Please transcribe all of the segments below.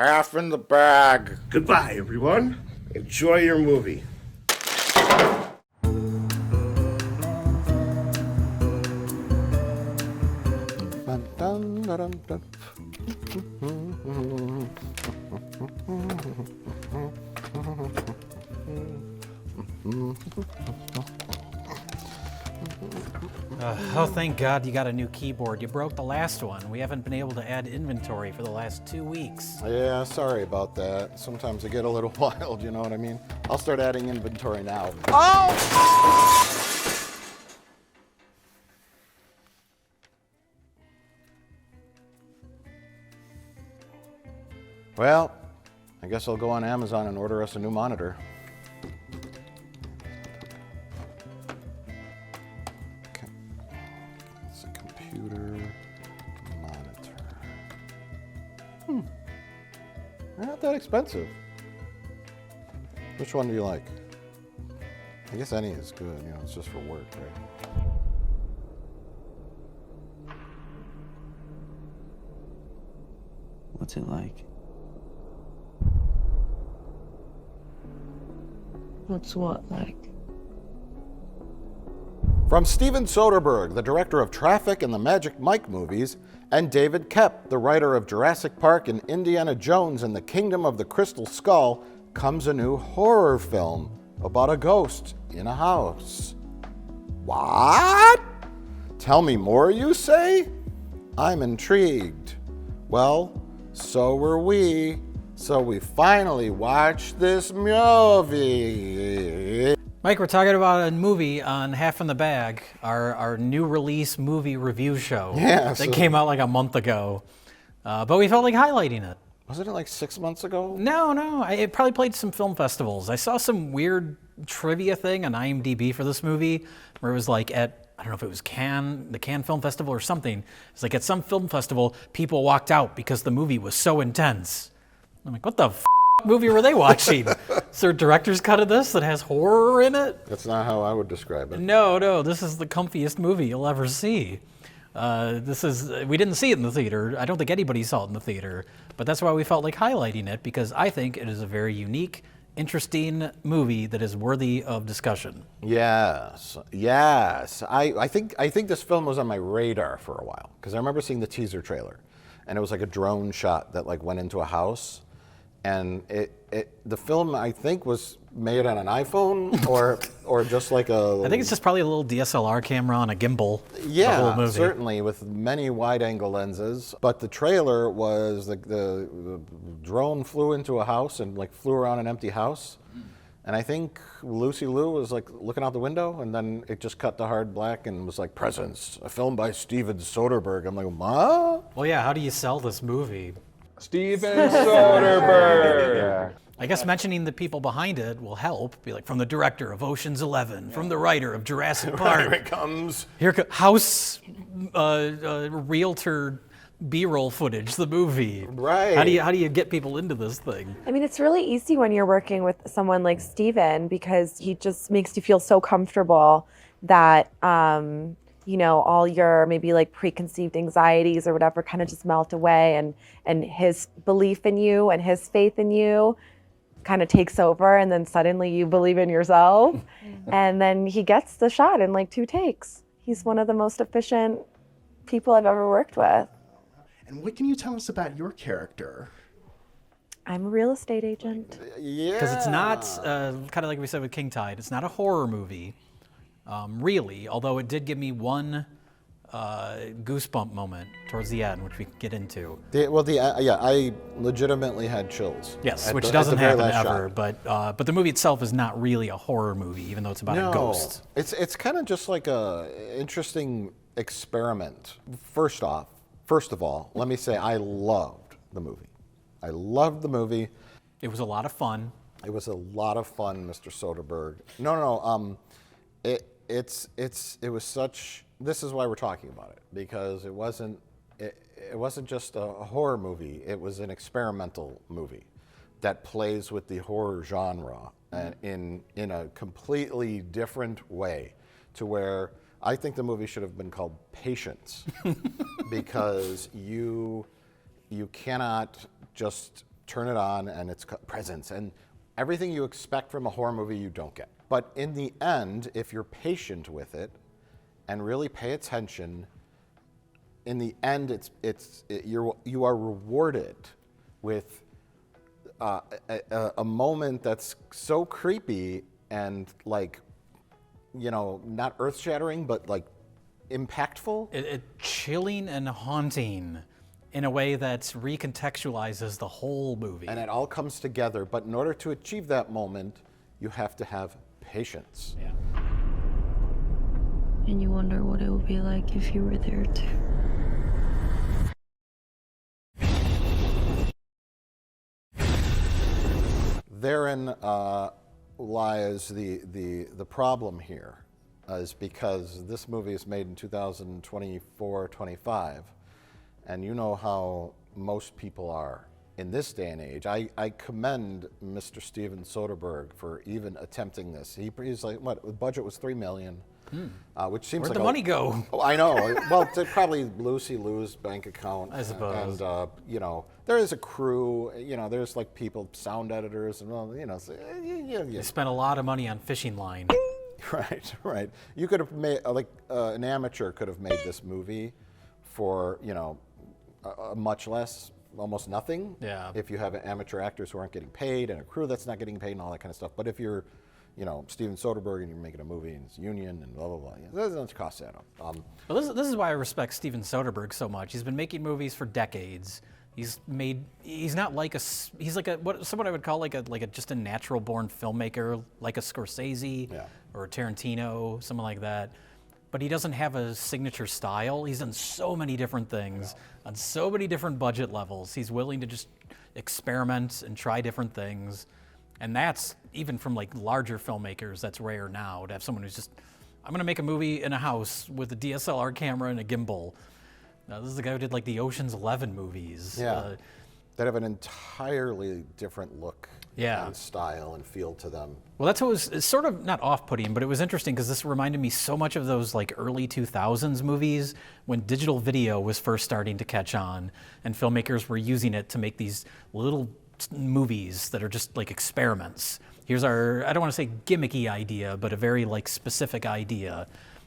half in the bag. Goodbye, everyone. Enjoy your movie. Oh, thank God you got a new keyboard. You broke the last one. We haven't been able to add inventory for the last 2 weeks. Yeah, sorry about that. Sometimes I get a little wild, you know what I mean? I'll start adding inventory now. Oh! Well, I guess I'll go on Amazon and order us a new monitor. Okay. It's a computer monitor. They're not that expensive. Which one do you like? I guess any is good, you know, it's just for work, right? What's it like? What's what like? From Steven Soderbergh, the director of Traffic and the Magic Mike movies, and David Koepp, the writer of Jurassic Park and Indiana Jones and the Kingdom of the Crystal Skull, comes a new horror film about a ghost in a house. What? Tell me more, you say? I'm intrigued. Well, so were we. So we finally watched this movie. Mike, we're talking about a movie on Half in the Bag, our new release movie review show that came out like a month ago. But we felt like highlighting it. Wasn't it like 6 months ago? No. It probably played some film festivals. I saw some weird trivia thing on IMDb for this movie where it was like at, I don't know if it was the Cannes Film Festival or something. It's like at some film festival, people walked out because the movie was so intense. I'm like, what the movie were they watching? Is there a director's cut of this that has horror in it? That's not how I would describe it. No, this is the comfiest movie you'll ever see. We didn't see it in the theater. I don't think anybody saw it in the theater, but that's why we felt like highlighting it, because I think it is a very unique, interesting movie that is worthy of discussion. Yes. I think this film was on my radar for a while, because I remember seeing the teaser trailer, and it was like a drone shot that like went into a house. And the film, I think, was made on an iPhone or just like a... I think it's just probably a little DSLR camera on a gimbal. Yeah, the whole movie. Certainly, with many wide-angle lenses. But the trailer was the drone flew into a house and like flew around an empty house. And I think Lucy Liu was like looking out the window, and then it just cut to hard black and was like, Presents, a film by Steven Soderbergh. I'm like, what? Well, yeah, how do you sell this movie? Steven Soderbergh. Yeah. I guess mentioning the people behind it will help. Be like, from the director of Ocean's 11, from the writer of Jurassic Park. Here it comes. House realtor B-roll footage, the movie. Right. How do you get people into this thing? I mean, it's really easy when you're working with someone like Steven, because he just makes you feel so comfortable that, all your maybe like preconceived anxieties or whatever kind of just melt away, and his belief in you and his faith in you kind of takes over, and then suddenly you believe in yourself. And then he gets the shot in like 2 takes. He's one of the most efficient people I've ever worked with. And what can you tell us about your character? I'm a real estate agent. Yeah. Because it's not, kind of like we said with King Tide, it's not a horror movie, really, although it did give me one goosebump moment towards the end, which we can get into. I legitimately had chills. Yes, which doesn't happen ever, but the movie itself is not really a horror movie, even though it's about a ghost. It's kind of just like a interesting experiment. First of all, let me say I loved the movie. I loved the movie. It was a lot of fun. It was a lot of fun, Mr. Soderbergh. No. It was such. This is why we're talking about it, because it wasn't just a horror movie. It was an experimental movie that plays with the horror genre and in a completely different way, to where I think the movie should have been called Patience, because you cannot just turn it on, and it's presents. And everything you expect from a horror movie, you don't get. But in the end, if you're patient with it and really pay attention, in the end, you are rewarded with a moment that's so creepy and like, you know, not earth-shattering, but like impactful. It chilling and haunting in a way that recontextualizes the whole movie. And it all comes together, but in order to achieve that moment, you have to have patience. Yeah. And you wonder what it would be like if you were there too. Therein lies the problem here, is because this movie is made in 2024, 25, and you know how most people are in this day and age. I commend Mr. Steven Soderbergh for even attempting this. He's like, what, the budget was $3 million, which seems Where'd like the money go? Oh, I know. Well, it's probably Lou's bank account. I suppose. And, you know, there is a crew, you know, there's like people, sound editors, and, well, you know, so, They spent a lot of money on fishing line. Right, right. You could have made, an amateur could have made this movie for, you know, much less, almost nothing. Yeah. If you have amateur actors who aren't getting paid and a crew that's not getting paid and all that kind of stuff. But if you're, you know, Steven Soderbergh and you're making a movie and it's union and blah, blah, blah, that doesn't cost that. Well, this is why I respect Steven Soderbergh so much. He's been making movies for decades. He's not like he's like someone I would call like a just a natural born filmmaker, like a Scorsese or a Tarantino, someone like that. But he doesn't have a signature style. He's done so many different things on so many different budget levels. He's willing to just experiment and try different things. And that's, even from like larger filmmakers, that's rare now, to have someone who's just, I'm gonna make a movie in a house with a DSLR camera and a gimbal. Now, this is the guy who did like the Ocean's 11 movies. Yeah. That have an entirely different look and style and feel to them. Well, that's what was sort of not off-putting, but it was interesting because this reminded me so much of those like early 2000s movies when digital video was first starting to catch on and filmmakers were using it to make these little movies that are just like experiments. Here's our, I don't want to say gimmicky idea, but a very like specific idea.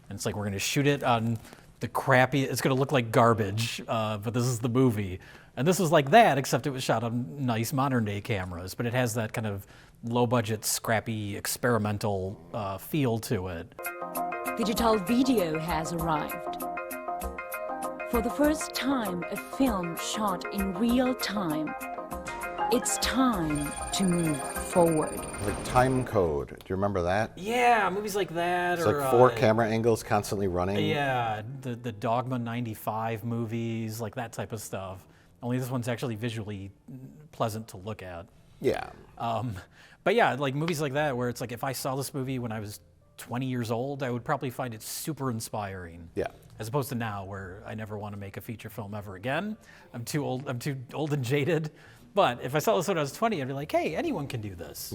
And it's like, we're going to shoot it on the crappy, it's going to look like garbage, but this is the movie. And this was like that, except it was shot on nice modern day cameras, but it has that kind of low budget, scrappy, experimental feel to it. Digital video has arrived. For the first time, a film shot in real time. It's time to move forward. Like Time Code. Do you remember that? Yeah, movies like that. It's like 4 camera angles constantly running. Yeah, the Dogma 95 movies, like that type of stuff. Only this one's actually visually pleasant to look at. Yeah. But yeah, like movies like that, where it's like if I saw this movie when I was 20 years old, I would probably find it super inspiring. Yeah. As opposed to now, where I never want to make a feature film ever again. I'm too old and jaded. But if I saw this when I was 20, I'd be like, hey, anyone can do this.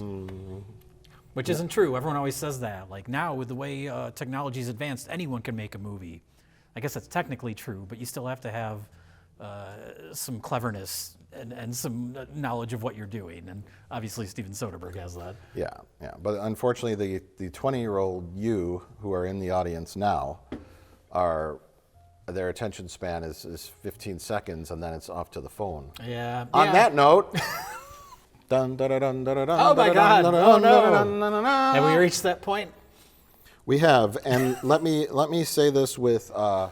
Which isn't true. Everyone always says that. Like now, with the way technology's advanced, anyone can make a movie. I guess that's technically true, but you still have to have some cleverness and some knowledge of what you're doing. And obviously, Steven Soderbergh has that. Yeah, yeah. But unfortunately, the 20-year-old you who are in the audience now their attention span is 15 seconds, and then it's off to the phone. Yeah. On that note, dun, dun, dun, dun, dun, dun, Oh my dun, God! dun, Oh dun, no! dun, dun, dun, dun, dun. Have we reached that point? We have, and let me say this with a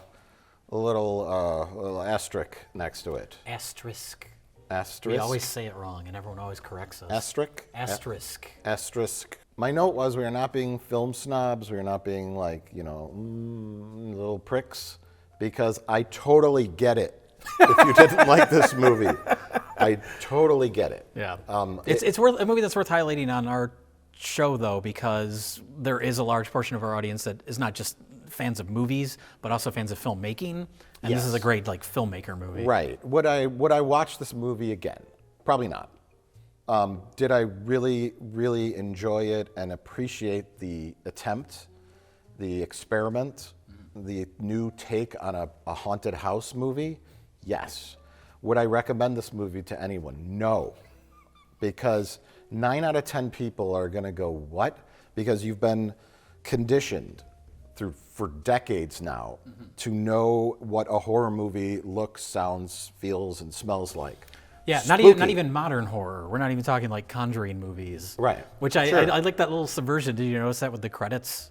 little asterisk next to it. Asterisk. Asterisk. We always say it wrong, and everyone always corrects us. Asterisk. Asterisk. Asterisk. My note was, we are not being film snobs. We are not being like, you know, little pricks, because I totally get it. If you didn't like this movie, I totally get it. Yeah. It's worth a movie that's worth highlighting on our show, though, because there is a large portion of our audience that is not just fans of movies, but also fans of filmmaking. And this is a great like filmmaker movie. Right. Would I watch this movie again? Probably not. Did I really, really enjoy it and appreciate the attempt, the experiment, the new take on a haunted house movie? Yes. Would I recommend this movie to anyone? No. because 9 out of 10 people are going to go, what? Because you've been conditioned for decades now to know what a horror movie looks, sounds, feels, and smells like. Yeah, Spooky. not even modern horror. We're not even talking like Conjuring movies. Right. Which Sure. I like that little subversion. Did you notice that with the credits?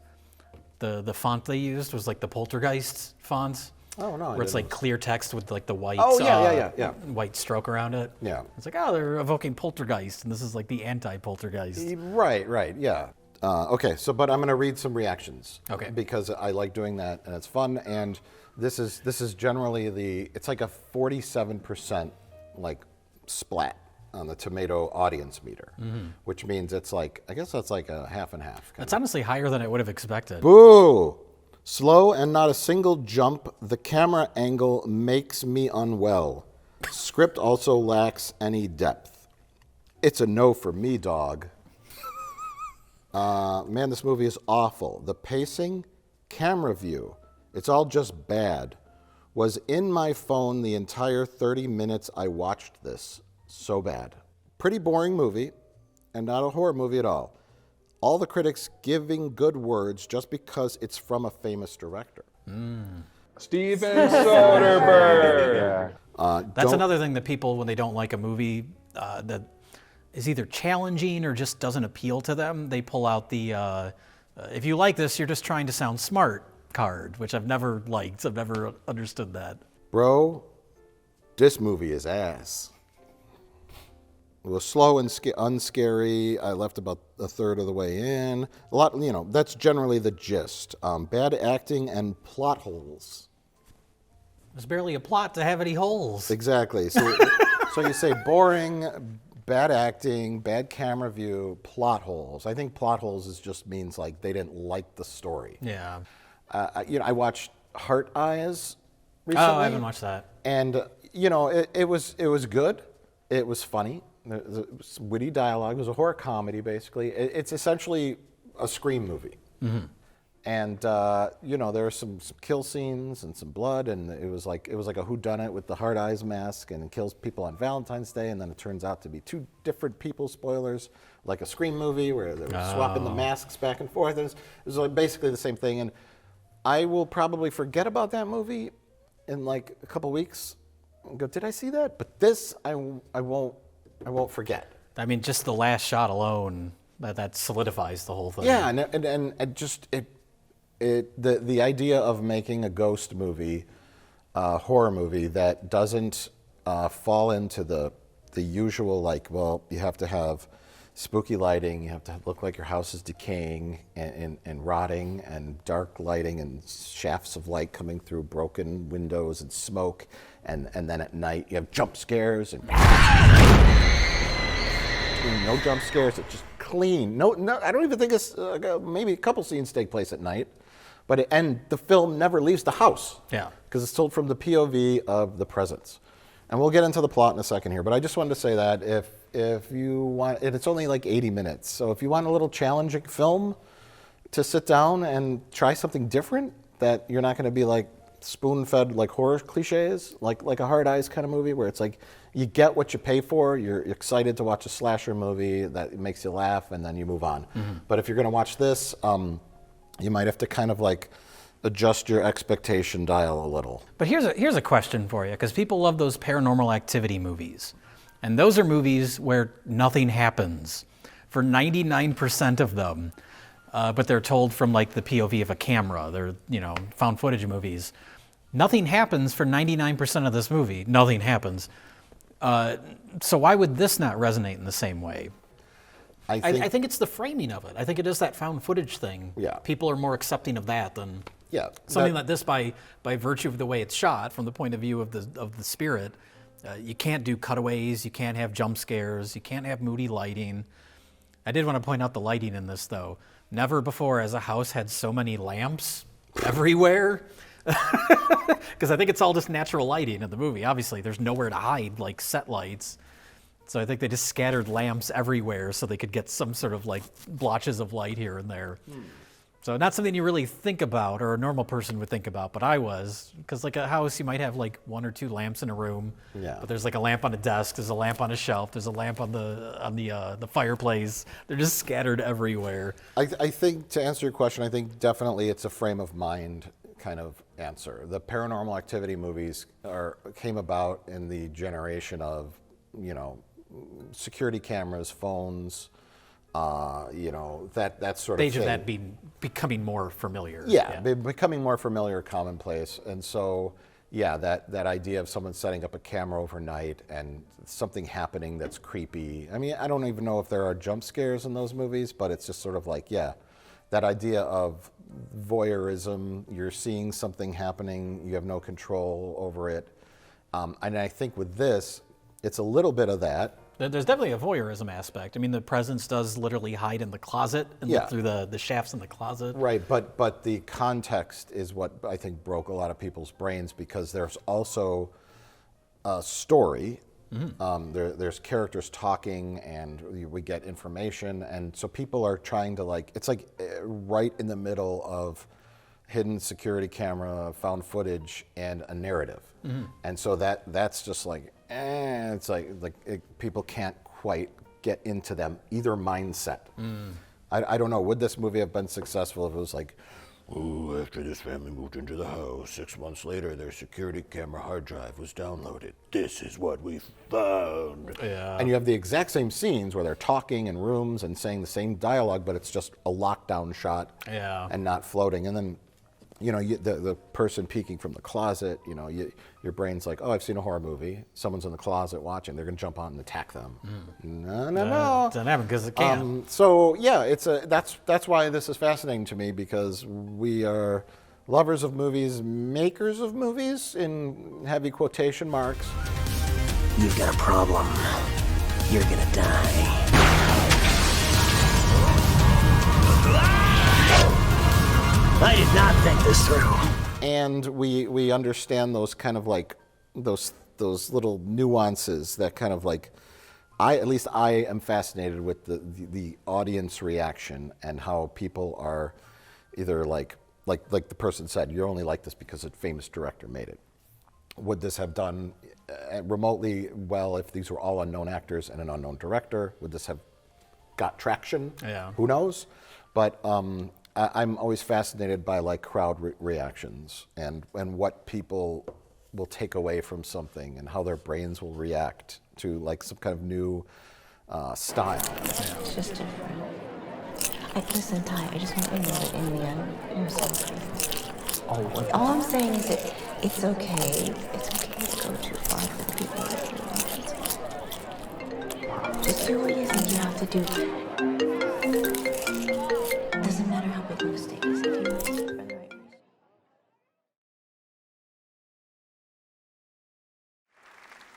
The font they used was like the Poltergeist font. Oh, no, I where it's didn't. like clear text with like the white white stroke around it. Yeah. It's like, oh, they're evoking Poltergeist, and this is like the anti-Poltergeist. Right, yeah. Okay, but I'm going to read some reactions. Okay. Because I like doing that, and it's fun, and this is generally it's like a 47% like splat on the tomato audience meter, which means it's like, I guess that's like a half and half. That's honestly higher than I would have expected. Boo! Slow and not a single jump. The camera angle makes me unwell. Script also lacks any depth. It's a no for me, dog. Man, this movie is awful. The pacing, camera view, it's all just bad. Was in my phone the entire 30 minutes I watched this. So bad. Pretty boring movie, and not a horror movie at all. All the critics giving good words just because it's from a famous director. Steven Soderbergh. That's another thing that people, when they don't like a movie that is either challenging or just doesn't appeal to them, they pull out the, if you like this, you're just trying to sound smart card, which I've never liked. I've never understood that. Bro, this movie is ass. It was slow and unscary. I left about a third of the way in. A lot, that's generally the gist. Bad acting and plot holes. There's barely a plot to have any holes. Exactly. So you say boring, bad acting, bad camera view, plot holes. I think plot holes just means like they didn't like the story. Yeah. I watched Heart Eyes recently. Oh, I haven't watched that. And it was good. It was funny. There was witty dialogue. It was a horror comedy, basically. It's essentially a Scream movie. Mm-hmm. And there are some kill scenes and some blood, and it was like a whodunit with the Hard Eyes mask, and it kills people on Valentine's Day, and then it turns out to be two different people. Spoilers, like a Scream movie where they were swapping the masks back and forth. It was like basically the same thing. And I will probably forget about that movie in like a couple weeks. And go, did I see that? But this, I won't forget. I mean, just the last shot alone, that solidifies the whole thing. Yeah, and just the idea of making a ghost movie, horror movie that doesn't fall into the usual, like, well, you have to have spooky lighting, you have to look like your house is decaying and rotting, and dark lighting and shafts of light coming through broken windows and smoke, and then at night you have jump scares and no jump scares. It's just clean. No, I don't even think it's maybe a couple scenes take place at night, and the film never leaves the house. Yeah, because it's told from the POV of the presence. And we'll get into the plot in a second here, but I just wanted to say that if you want, and it's only like 80 minutes, so if you want a little challenging film to sit down and try something different, that you're not going to be like spoon-fed like horror cliches, like a Hard Eyes kind of movie where it's like you get what you pay for, you're excited to watch a slasher movie that makes you laugh, and then you move on. Mm-hmm. But if you're going to watch this, you might have to kind of like adjust your expectation dial a little. But here's a question for you, because people love those Paranormal Activity movies. And those are movies where nothing happens for 99% of them, but they're told from like the POV of a camera. They're, found footage movies. Nothing happens for 99% of this movie. Nothing happens. So why would this not resonate in the same way? I think it's the framing of it. I think it is that found footage thing. Yeah. People are more accepting of that than something like this by virtue of the way it's shot, from the point of view of the spirit. You can't do cutaways, you can't have jump scares, you can't have moody lighting. I did want to point out the lighting in this, though. Never before has a house had so many lamps everywhere. Because I think it's all just natural lighting in the movie. Obviously, there's nowhere to hide, like set lights. So I think they just scattered lamps everywhere so they could get some sort of like blotches of light here and there. So not something you really think about or a normal person would think about, but I was, because like a house, you might have like 1 or 2 lamps in a room. Yeah. But there's like a lamp on a desk, there's a lamp on a shelf, there's a lamp on the fireplace. They're just scattered everywhere. I think, to answer your question, I think definitely it's a frame of mind kind of answer. The Paranormal Activity movies came about in the generation of, security cameras, phones, that sort of Stage thing. of that becoming more familiar. Yeah, becoming more familiar, commonplace. And so, yeah, that idea of someone setting up a camera overnight and something happening that's creepy. I mean, I don't even know if there are jump scares in those movies, but it's just sort of like, yeah, that idea of voyeurism, you're seeing something happening, you have no control over it. And I think with this, it's a little bit of that. There's definitely a voyeurism aspect. I mean, the presence does literally hide in the closet and look through the shafts in the closet. Right, but the context is what I think broke a lot of people's brains, because there's also a story. There's characters talking, and we get information, and so people are trying to it's like right in the middle of hidden security camera, found footage, and a narrative. And so that's just like, it's people can't quite get into them either mindset. I don't know, would this movie have been successful if it was like, oh, after this family moved into the house, 6 months later, their security camera hard drive was downloaded. This is what we found. Yeah. And you have the exact same scenes where they're talking in rooms and saying the same dialogue, but it's just a lockdown shot and not floating. And then, the person peeking from the closet, your brain's like, oh, I've seen a horror movie. Someone's in the closet watching. They're going to jump on and attack them. No. It doesn't happen because it can. So yeah, that's why this is fascinating to me, because we are lovers of movies, makers of movies, in heavy quotation marks. You've got a problem. You're gonna die. I did not think this through. And we understand those kind of like those little nuances that kind of like, at least I am fascinated with the audience reaction and how people are either like the person said, you only like this because a famous director made it. Would this have done remotely well if these were all unknown actors and an unknown director? Would this have got traction? Yeah. Who knows? But I'm always fascinated by like crowd reactions and what people will take away from something and how their brains will react to like some kind of new style. It's just different. Listen, Ty, I just want you to know that in the end, you're so crazy. All I'm saying is that it's okay. It's okay to go too far for the people that you want. Just do what you think you have to do. Doesn't matter how big the mistake is if you make it for the right reason.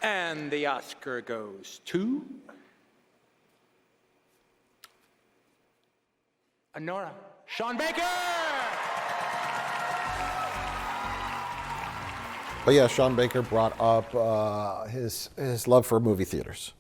And the Oscar goes to Nora. Sean Baker! But yeah, Sean Baker brought up his love for movie theaters.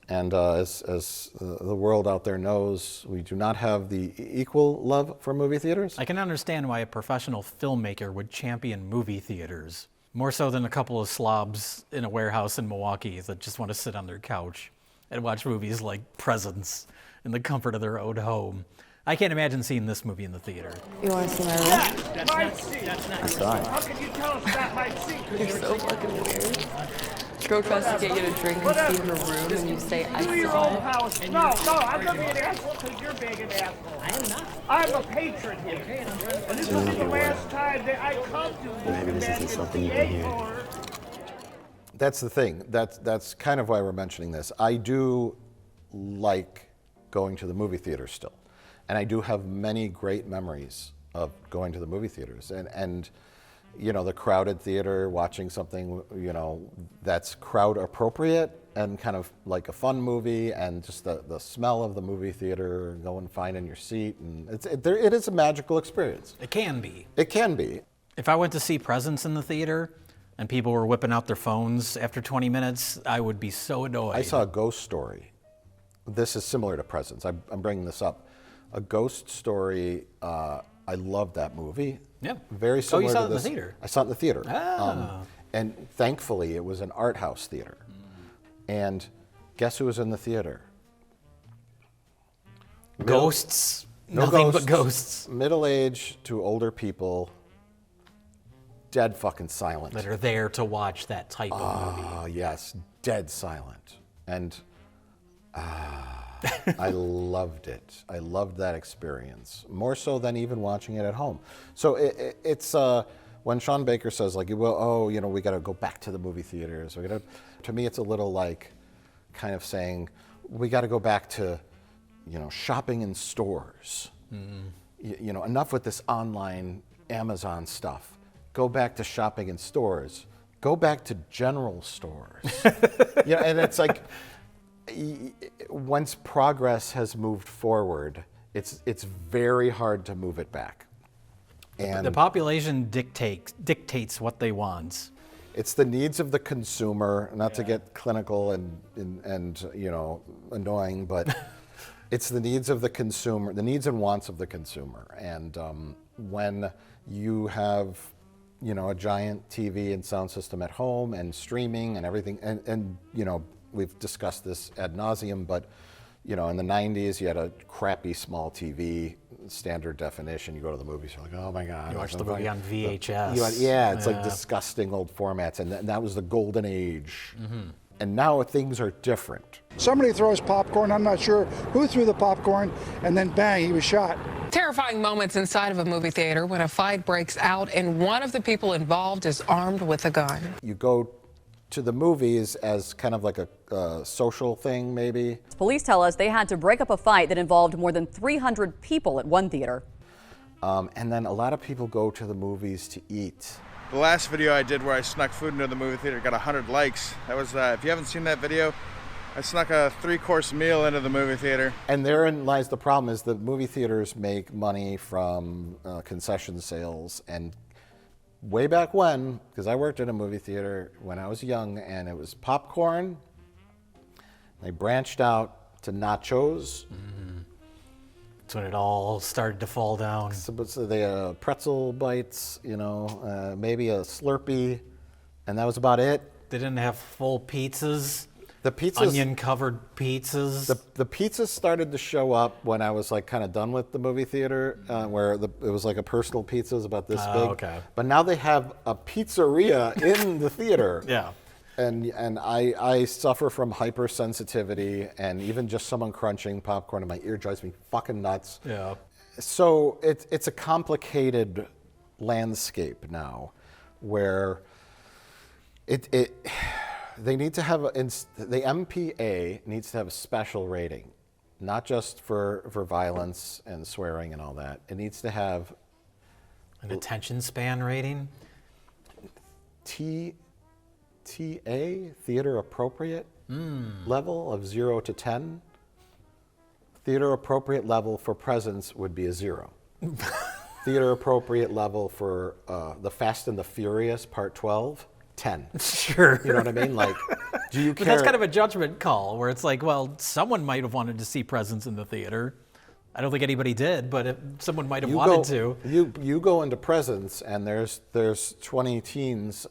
And as the world out there knows, we do not have the equal love for movie theaters. I can understand why a professional filmmaker would champion movie theaters, more so than a couple of slobs in a warehouse in Milwaukee that just want to sit on their couch and watch movies like Presents in the comfort of their own home. I can't imagine seeing this movie in the theater. You want to see my room? That's my seat. I saw it. How can you tell us that my seat? You're so fucking weird. Girl tries to get you to drink and see her room and you say, I Do your saw own it. house. No, I'm not being an asshole because you're being an asshole. I am not. I'm a patron here. And this will be the last time that I come to Maybe this isn't something you can hear. That's the thing. That's kind of why we're mentioning this. I do like going to the movie theater still. And I do have many great memories of going to the movie theaters. And the crowded theater, watching something, that's crowd appropriate and kind of like a fun movie, and just the smell of the movie theater, and going finding your seat. And it is a magical experience. It can be. It can be. If I went to see Presents in the theater and people were whipping out their phones after 20 minutes, I would be so annoyed. I saw a Ghost Story. This is similar to Presents. I'm bringing this up. A Ghost Story I loved that movie. Yeah. Very similar you saw to it in the this. theater? I saw it in the theater. Ah. And thankfully, it was an art house theater. And guess who was in the theater? Ghosts. No Nothing but ghosts. Middle-aged to older people, dead fucking silent. That are there to watch that type of movie. Ah, yes, dead silent. And I loved it. I loved that experience, more so than even watching it at home. So it's when Sean Baker says, like, well, oh, you know, we got to go back to the movie theaters. To me, it's a little like kind of saying, we got to go back to, you know, shopping in stores. Mm-hmm. You know, enough with this online Amazon stuff. Go back to shopping in stores. Go back to general stores. You know, and it's like, once progress has moved forward, it's very hard to move it back. And the population dictates what they want. It's the needs of the consumer, not to get clinical and you know, annoying, but it's the needs of the consumer, the needs and wants of the consumer. And when you have, you know, a giant TV and sound system at home and streaming and everything, and you know, we've discussed this ad nauseum, but you know, in the 90s, you had a crappy small TV, standard definition. You go to the movies, you're like, oh my God. You watch the movie on VHS. It's like disgusting old formats, and that was the golden age. Mm-hmm. And now things are different. Somebody throws popcorn, I'm not sure who threw the popcorn, and then bang, he was shot. Terrifying moments inside of a movie theater when a fight breaks out and one of the people involved is armed with a gun. You go to the movies as kind of like a social thing, maybe. Police tell us they had to break up a fight that involved more than 300 people at one theater. And then a lot of people go to the movies to eat. The last video I did where I snuck food into the movie theater got 100 likes. That was, if you haven't seen that video, I snuck a 3-course meal into the movie theater. And therein lies the problem, is that movie theaters make money from concession sales. And way back when, because I worked in a movie theater when I was young, and it was popcorn. They branched out to nachos. Mm-hmm. That's when it all started to fall down. So they pretzel bites, you know, maybe a Slurpee, and that was about it. They didn't have full pizzas. The pizzas, onion-covered pizzas. The pizzas started to show up when I was like kind of done with the movie theater, where it was like a personal pizza, it was about this big. Okay. But now they have a pizzeria in the theater. Yeah. And I suffer from hypersensitivity, and even just someone crunching popcorn in my ear drives me fucking nuts. Yeah. So it's a complicated landscape now, where they need to have the MPA needs to have a special rating, not just for violence and swearing and all that. It needs to have an attention span rating. TA, theater appropriate level of 0 to 10. Theater appropriate level for presence would be a 0. Theater appropriate level for The Fast and the Furious Part 12. 10. Sure. You know what I mean? Like, do you care? But that's kind of a judgment call where it's like, well, someone might have wanted to see Presence in the theater. I don't think anybody did, but if someone might have wanted to. You go into Presence and there's 20 teens,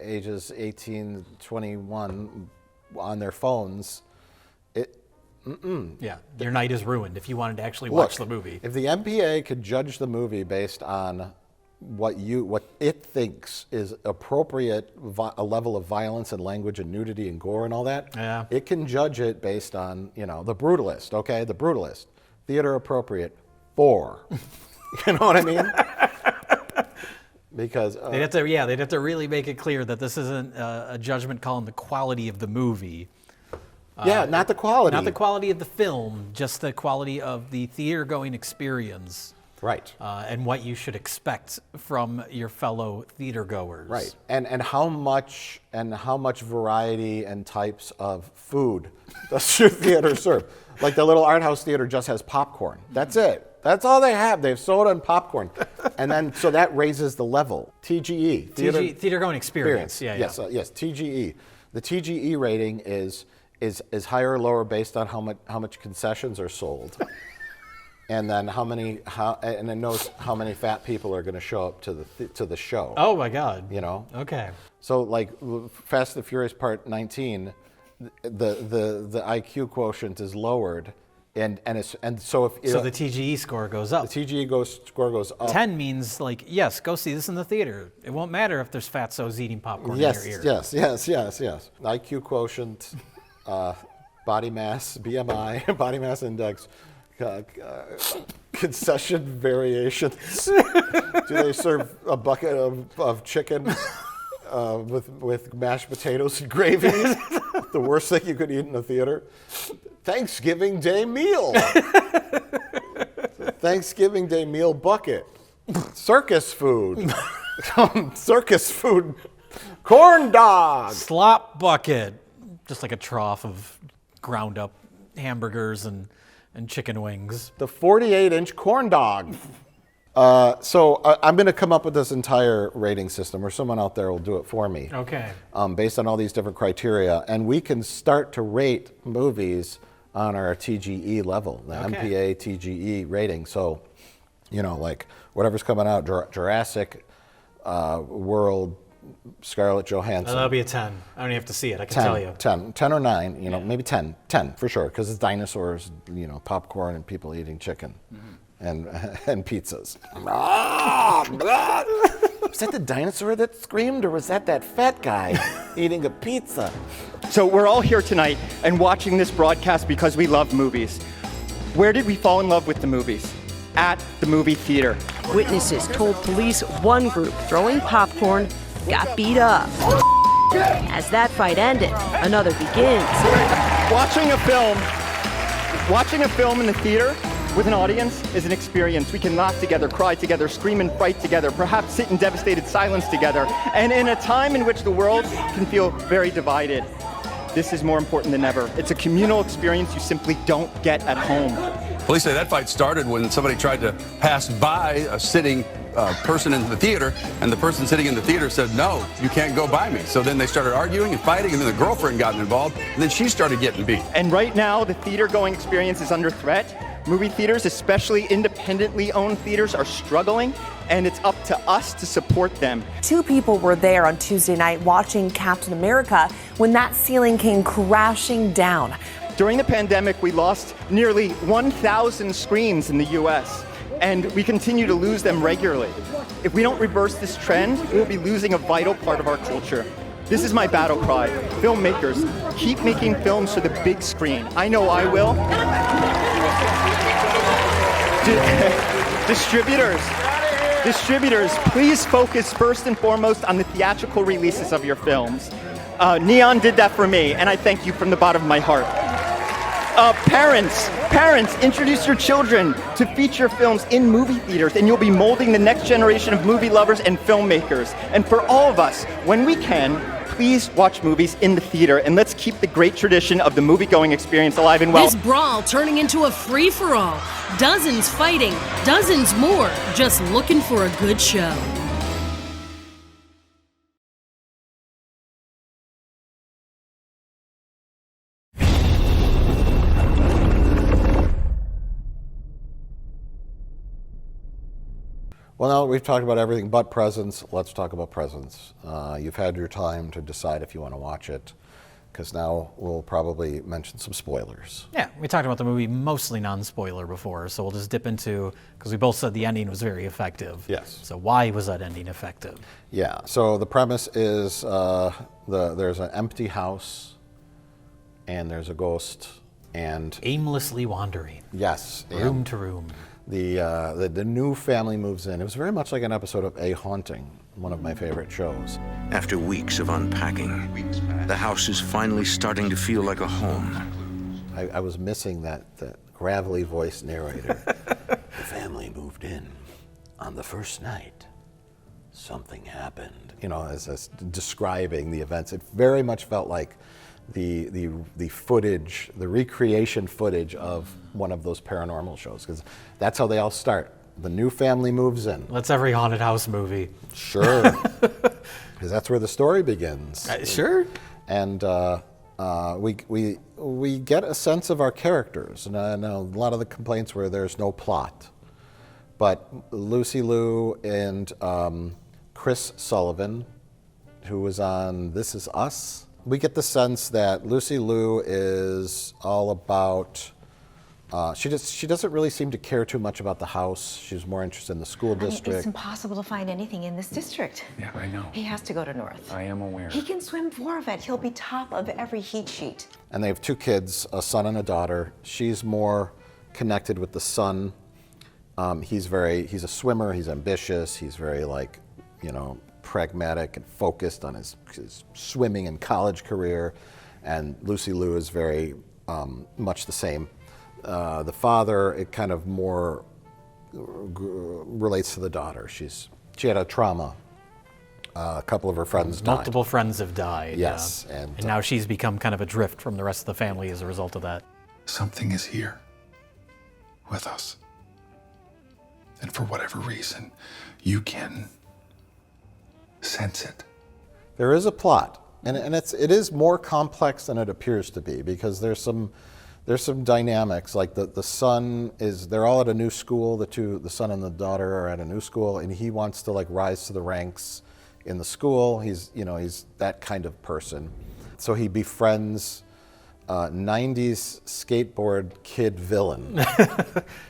ages 18, 21, on their phones. Yeah, your night is ruined if you wanted to actually watch the movie. If the MPA could judge the movie based on what it thinks is appropriate, a level of violence and language and nudity and gore and all that, yeah. It can judge it based on, you know, The Brutalist, okay? The Brutalist. Theater appropriate, 4. You know what I mean? Because they'd have to really make it clear that this isn't a judgment call on the quality of the movie. Not the quality. Not the quality of the film, just the quality of the theater-going experience. Right. And what you should expect from your fellow theater goers. Right. And how much variety and types of food does your theater serve? Like the little art house theater just has popcorn. That's it. That's all they have. They have soda and popcorn. And then so that raises the level. TGE. Theater going experience. Yeah. Yes, yes, TGE. The TGE rating is higher or lower based on how much concessions are sold. and then and it knows how many fat people are going to show up to the show. Oh my God. You know. Okay. So like Fast and the Furious Part 19, the IQ quotient is lowered, and so if the TGE score goes up. The TGE score goes up. 10 means like, yes, go see this in the theater. It won't matter if there's fatsos eating popcorn in your ear. Yes. IQ quotient, body mass, BMI, body mass index, concession variations. Do they serve a bucket of chicken with mashed potatoes and gravy? The worst thing you could eat in a theater. Thanksgiving Day meal. Thanksgiving Day meal bucket. Circus food. Circus food. Corn dog. Slop bucket. Just like a trough of ground up hamburgers and chicken wings. The 48-inch corn dog. So I'm going to come up with this entire rating system, or someone out there will do it for me. Okay. Based on all these different criteria, and we can start to rate movies on our TGE level, the MPA TGE rating. So, you know, like whatever's coming out, Jurassic World, Scarlett Johansson. That'll be a 10. I don't even have to see it. I can tell you. 10 or 9, you know, maybe 10 for sure, because it's dinosaurs, you know, popcorn and people eating chicken. And pizzas. Was that the dinosaur that screamed, or was that fat guy eating a pizza? So we're all here tonight and watching this broadcast because we love movies. Where did we fall in love with the movies? At the movie theater. Witnesses told police one group throwing popcorn got beat up. As that fight ended, another begins. Watching a film in the theater with an audience is an experience. We can laugh together, cry together, scream and fight together, perhaps sit in devastated silence together. And in a time in which the world can feel very divided, this is more important than ever. It's a communal experience you simply don't get at home. Police say that fight started when somebody tried to pass by a sitting person in the theater, and the person sitting in the theater said, "No, you can't go by me." So then they started arguing and fighting, and then the girlfriend got involved, and then she started getting beat. And right now, the theater-going experience is under threat. Movie theaters, especially independently owned theaters, are struggling, and it's up to us to support them. 2 people were there on Tuesday night watching Captain America when that ceiling came crashing down. During the pandemic, we lost nearly 1,000 screens in the U.S., and we continue to lose them regularly. If we don't reverse this trend, we'll be losing a vital part of our culture. This is my battle cry. Filmmakers, keep making films for the big screen. I know I will. Distributors, please focus first and foremost on the theatrical releases of your films. Neon did that for me, and I thank you from the bottom of my heart. Parents, introduce your children to feature films in movie theaters, and you'll be molding the next generation of movie lovers and filmmakers. And for all of us, when we can, please watch movies in the theater, and let's keep the great tradition of the movie-going experience alive and well. This brawl turning into a free-for-all. Dozens fighting, dozens more just looking for a good show. Well, now we've talked about everything but presents. Let's talk about presents. You've had your time to decide if you want to watch it, because now we'll probably mention some spoilers. Yeah, we talked about the movie mostly non-spoiler before, so we'll just dip into, because we both said the ending was very effective. Yes. So why was that ending effective? Yeah, so the premise is there's an empty house, and there's a ghost, and aimlessly wandering. Yes. Room to room. The new family moves in. It was very much like an episode of A Haunting, one of my favorite shows. After weeks of unpacking, the house is finally starting to feel like a home. I was missing that gravelly voice narrator. The family moved in. On the first night, something happened. You know, as describing the events. It very much felt like the footage, the recreation footage of one of those paranormal shows, because that's how they all start. The new family moves in. That's every haunted house movie. Sure, because that's where the story begins. Sure. And we get a sense of our characters, and I know a lot of the complaints were there's no plot, but Lucy Liu and Chris Sullivan, who was on This Is Us, we get the sense that Lucy Liu is all about. She doesn't really seem to care too much about the house. She's more interested in the school district. It's impossible to find anything in this district. Yeah, I know. He has to go to North. I am aware. He can swim 4 of it. He'll be top of every heat sheet. And they have 2 kids, a son and a daughter. She's more connected with the son. He's a swimmer. He's ambitious. He's very pragmatic and focused on his swimming and college career. And Lucy Liu is very much the same. The father, it kind of more relates to the daughter. She had a trauma. A couple of her friends died. Multiple friends have died. Yes. And now she's become kind of adrift from the rest of the family as a result of that. Something is here with us. And for whatever reason, you can sense it. There is a plot, and it is more complex than it appears to be, because there's some dynamics, like the son they're all at a new school. The son and the daughter are at a new school, and he wants to rise to the ranks in the school. He's that kind of person. So he befriends 90s skateboard kid villain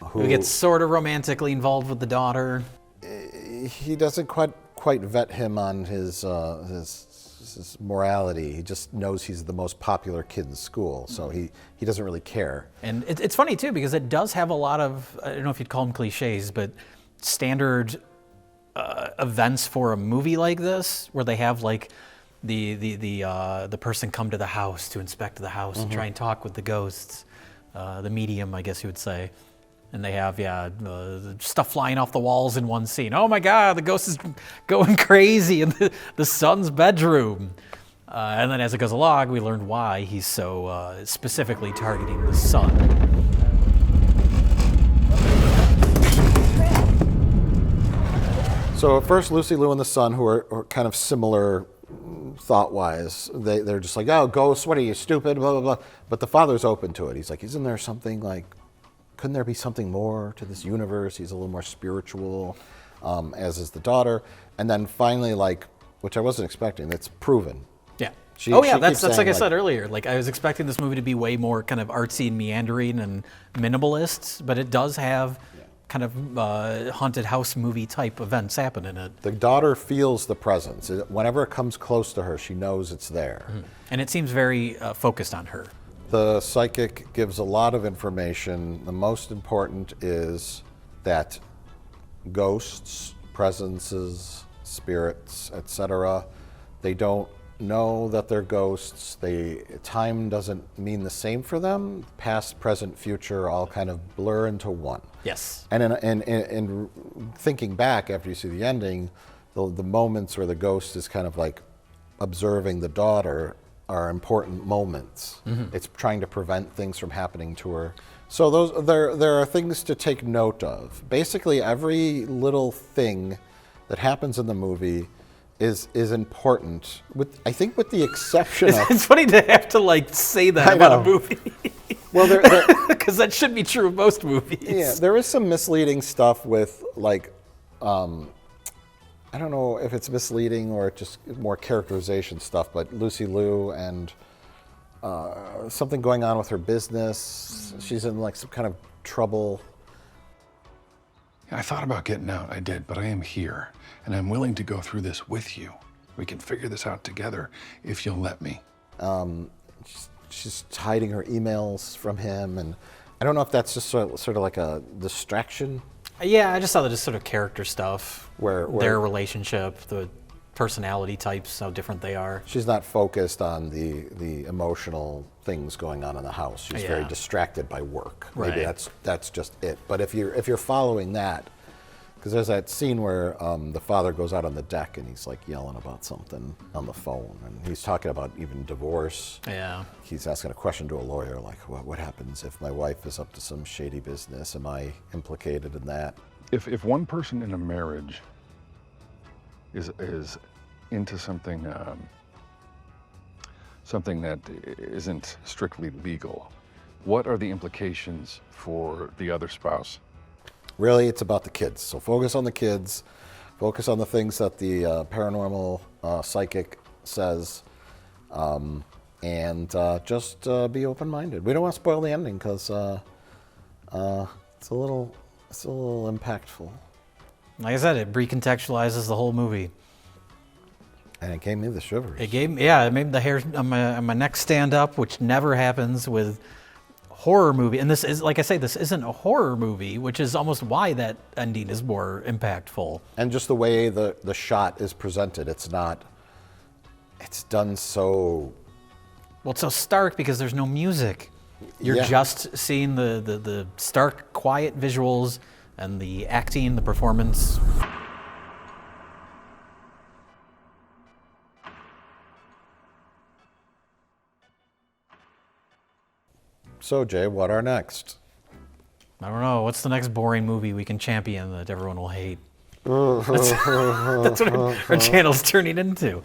who gets sort of romantically involved with the daughter. He doesn't quite vet him on his morality. He just knows he's the most popular kid in school, so he doesn't really care. And it's funny too, because it does have a lot of, I don't know if you'd call them cliches, but standard events for a movie like this, where they have the person come to the house to inspect the house and try and talk with the ghosts, the medium, I guess you would say. And they have, stuff flying off the walls in one scene. Oh my God, the ghost is going crazy in the son's bedroom. And then as it goes along, we learn why he's so specifically targeting the son. So at first, Lucy Liu and the son, who are kind of similar thought-wise, they're just like, oh, ghosts, what are you, stupid, blah, blah, blah. But the father's open to it. He's like, isn't there something couldn't there be something more to this universe? He's a little more spiritual, as is the daughter. And then finally, which I wasn't expecting, it's proven. Yeah. She that's like I said earlier. I was expecting this movie to be way more kind of artsy and meandering and minimalist, but it does have kind of haunted house movie type events happen in it. The daughter feels the presence. Whenever it comes close to her, she knows it's there. Mm-hmm. And it seems very focused on her. The psychic gives a lot of information. The most important is that ghosts, presences, spirits, etc., they don't know that they're ghosts. Time doesn't mean the same for them. Past, present, future all kind of blur into one. Yes. And in thinking back after you see the ending, the moments where the ghost is kind of observing the daughter are important moments. Mm-hmm. It's trying to prevent things from happening to her. So there are things to take note of. Basically, every little thing that happens in the movie is important. I think with the exception of... It's funny to have to say that about a movie. Well, because that should be true of most movies. Yeah, there is some misleading stuff with I don't know if it's misleading or just more characterization stuff, but Lucy Liu and something going on with her business. She's in some kind of trouble. I thought about getting out, I did, but I am here, and I'm willing to go through this with you. We can figure this out together if you'll let me. She's hiding her emails from him, and I don't know if that's just sort of like a distraction. Yeah, I just saw that as sort of character stuff. Where their relationship, the personality types, how different they are. She's not focused on the emotional things going on in the house. She's very distracted by work. Right. Maybe that's just it. But if you're following that, because there's that scene where the father goes out on the deck and he's yelling about something on the phone, and he's talking about even divorce. Yeah. He's asking a question to a lawyer what happens if my wife is up to some shady business? Am I implicated in that? If one person in a marriage is into something something that isn't strictly legal, what are the implications for the other spouse? Really, it's about the kids. So focus on the kids, focus on the things that the paranormal psychic says, and just be open-minded. We don't want to spoil the ending because it's a little impactful. Like I said, it recontextualizes the whole movie. And it gave me the shivers. It made the hair on my neck stand up, which never happens with horror movie. And this is, like I say, this isn't a horror movie, which is almost why that ending is more impactful. And just the way the shot is presented, it's done so... Well, it's so stark because there's no music. You're just seeing the stark, quiet visuals and the acting, the performance. So, Jay, what are next? I don't know. What's the next boring movie we can champion that everyone will hate? That's what our channel's turning into.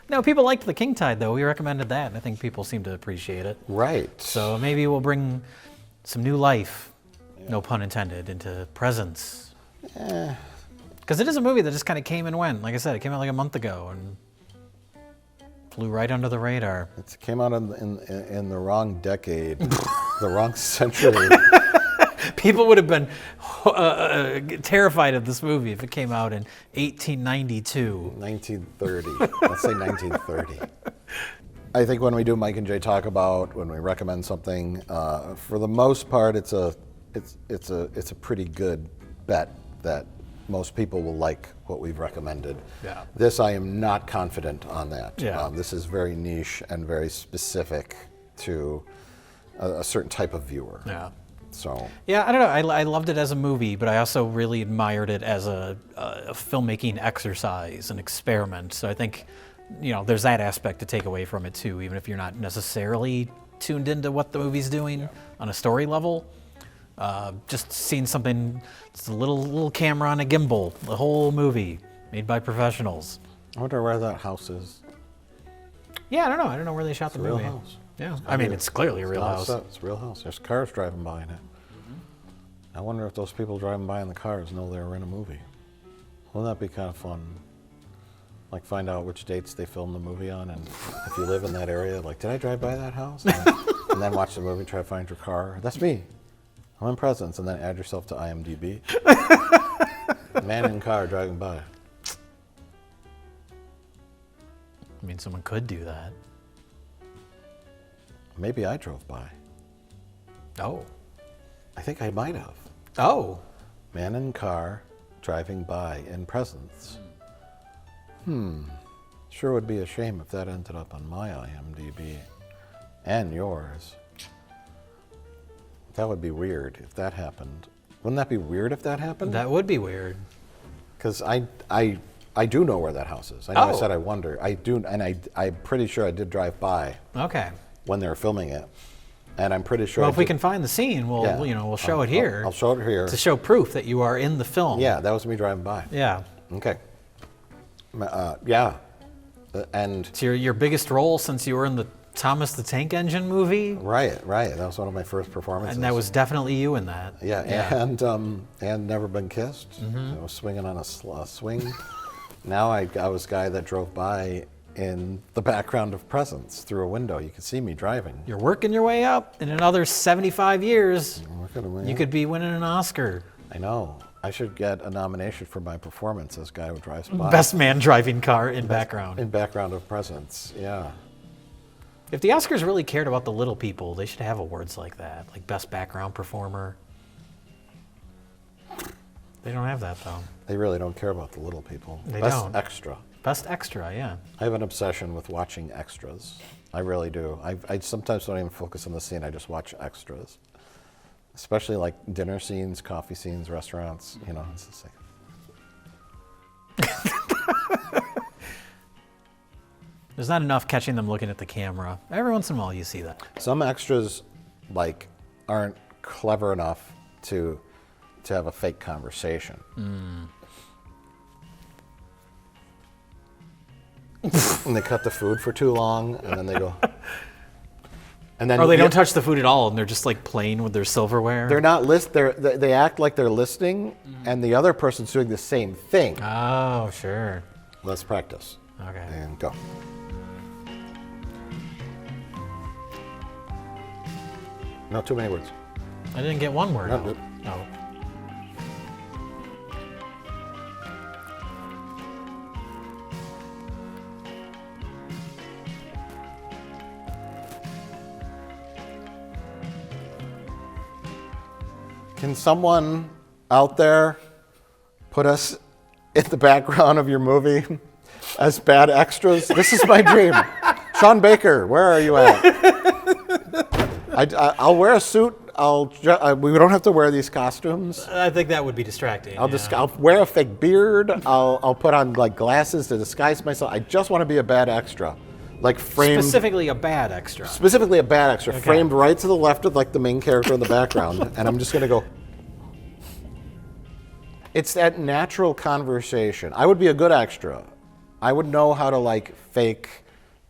No, people liked The King Tide, though. We recommended that, and I think people seem to appreciate it. Right. So maybe we'll bring some new life, no pun intended, into Presence. Because it is a movie that just kind of came and went. Like I said, it came out like a month ago and flew right under the radar. It came out in the wrong decade, the wrong century. People would have been terrified of this movie if it came out in 1892. 1930. Let's say 1930. I think when we do Mike and Jay Talk About, when we recommend something, for the most part, it's a pretty good bet that most people will like what we've recommended. Yeah. This, I am not confident on that. Yeah. This is very niche and very specific to a certain type of viewer. Yeah. So. Yeah, I don't know. I loved it as a movie, but I also really admired it as a filmmaking exercise, an experiment. So I think, there's that aspect to take away from it too, even if you're not necessarily tuned into what the movie's doing on a story level. Just seeing something, it's a little camera on a gimbal, the whole movie made by professionals. I wonder where that house is. Yeah, I don't know. I don't know where they shot the movie. Real house. Yeah, I mean, it's clearly a real house. It's a real house. There's cars driving by in it. I wonder if those people driving by in the cars know they were in a movie. Wouldn't that be kind of fun? Like find out which dates they filmed the movie on, and if you live in that area, like, did I drive by that house? And then watch the movie, try to find your car. That's me. I'm in Presence, and then add yourself to IMDb. Man in car driving by. I mean, someone could do that. Maybe I drove by. Oh. I think I might have. Oh. Man in car driving by in Presence. Sure would be a shame if that ended up on my IMDb and yours. That would be weird if that happened. Wouldn't that be weird if that happened? That would be weird. Because I do know where that house is. I know I said I wonder. I do, and I'm pretty sure I did drive by. Okay. When they were filming it, and I'm pretty sure. Well, if we can find the scene, we'll show it here. I'll show it here to show proof that you are in the film. Yeah, that was me driving by. Yeah. Okay. Yeah. And it's your biggest role since you were in the Thomas the Tank Engine movie. Right. That was one of my first performances. And that was definitely you in that. Yeah. And Never Been Kissed. I was swinging on a swing. Now I was a guy that drove by in the background of Presence through a window. You could see me driving. You're working your way up. In another 75 years, you could be winning an Oscar. I know. I should get a nomination for my performance as guy who drives by. Best man driving car in background. In background of Presence, yeah. If the Oscars really cared about the little people, they should have awards like that, like Best Background Performer. They don't have that, though. They really don't care about the little people. They Best don't. Extra. Best Extra, yeah. I have an obsession with watching extras. I really do. I sometimes don't even focus on the scene. I just watch extras. Especially like dinner scenes, coffee scenes, restaurants. It's just like... There's not enough catching them looking at the camera. Every once in a while you see that. Some extras aren't clever enough to have a fake conversation. and they cut the food for too long, and then they go. And then or they don't touch the food at all, and they're just like playing with their silverware. They're not they act like they're listening, and the other person's doing the same thing. Oh, sure. Let's practice. Okay. And go. Not too many words. I didn't get one word. No. Oh. Can someone out there put us in the background of your movie as bad extras? This is my dream. Sean Baker, where are you at? I'll wear a suit. We don't have to wear these costumes. I think that would be distracting. I'll wear a fake beard. I'll put on like glasses to disguise myself. I just want to be a bad extra. Like framed, specifically a bad extra. Specifically a bad extra, Okay. framed right to the left of like the main character in the background, and I'm just gonna go. It's that natural conversation. I would be a good extra. I would know how to like fake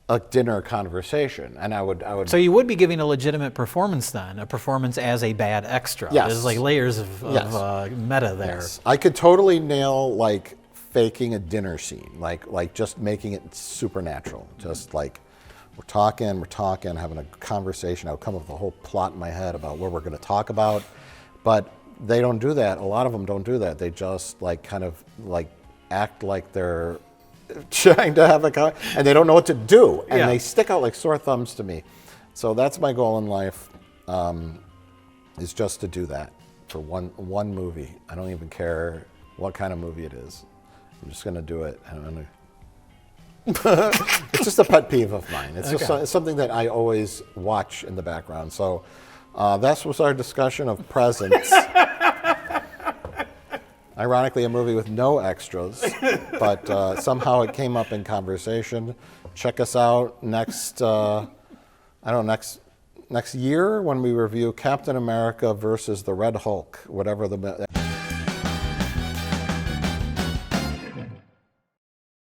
a dinner conversation, and I would. So you would be giving a legitimate performance then, a performance as a bad extra. Yes. There's like layers of meta there. Yes. I could totally nail like faking a dinner scene, like just making it supernatural. Just like we're talking, having a conversation. I'll come up with a whole plot in my head about what we're going to talk about, but they don't do that. A lot of them don't do that. They just like kind of like act like they're trying to have and they don't know what to do, and they stick out like sore thumbs to me. So that's my goal in life, is just to do that for one movie. I don't even care what kind of movie it is. I'm just going to do it. It's just a pet peeve of mine. It's just it's something that I always watch in the background. So that was our discussion of presents. Ironically, a movie with no extras, but somehow it came up in conversation. Check us out next year when we review Captain America versus the Red Hulk, whatever the